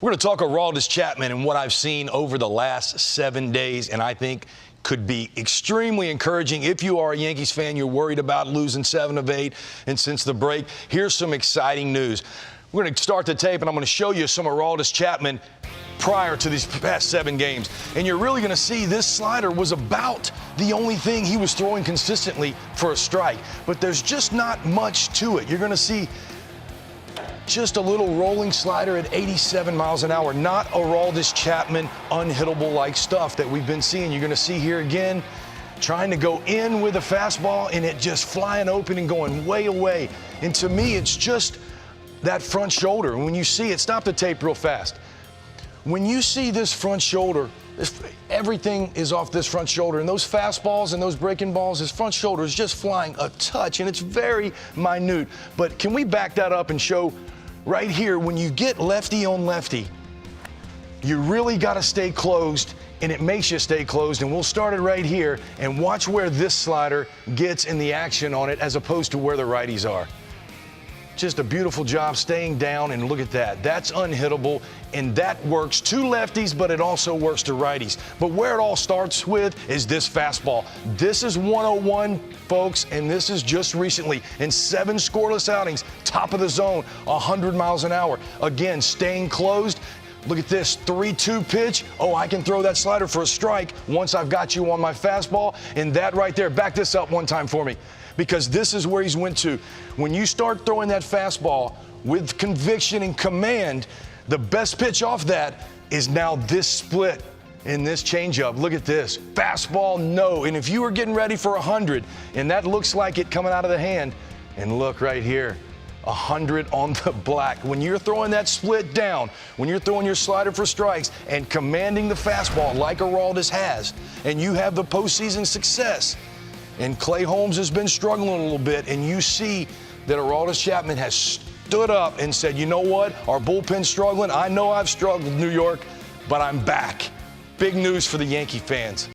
We're going to talk Aroldis Chapman and what I've seen over the last 7 days, and I think could be extremely encouraging. If you are a Yankees fan, you're worried about losing 7 of 8, and since the break, here's some exciting news. We're going to start the tape, and I'm going to show you some Aroldis Chapman prior to these past 7 games. And you're really going to see this slider was about the only thing he was throwing consistently for a strike. But there's just not much to it. You're going to see just a little rolling slider at 87 miles an hour, not Aroldis Chapman unhittable-like stuff that we've been seeing. You're going to see here again, trying to go in with a fastball and it just flying open and going way away. And to me, it's just that front shoulder. And when you see it, stop the tape real fast. When you see this front shoulder, everything is off this front shoulder, and those fastballs and those breaking balls, his front shoulder is just flying a touch, and it's very minute. But can we back that up and show right here, when you get lefty on lefty, you really got to stay closed, and it makes you stay closed. And we'll start it right here and watch where this slider gets in the action on it as opposed to where the righties are. Just a beautiful job staying down, and look at that. That's unhittable, and that works to lefties, but it also works to righties. But where it all starts with is this fastball. This is 101, folks, and this is just recently in 7 scoreless outings, top of the zone, 100 miles an hour. Again, staying closed. Look at this 3-2 pitch. Oh, I can throw that slider for a strike once I've got you on my fastball. And that right there, back this up one time for me, because this is where he's went to. When you start throwing that fastball with conviction and command, the best pitch off that is now this split in this changeup. Look at this. Fastball, no. And if you were getting ready for 100, and that looks like it coming out of the hand, and look right here. 100 on the black. When you're throwing that split down, when you're throwing your slider for strikes and commanding the fastball like Aroldis has, and you have the postseason success, and Clay Holmes has been struggling a little bit, and you see that Aroldis Chapman has stood up and said, you know what, our bullpen's struggling. I know I've struggled, New York, but I'm back. Big news for the Yankee fans.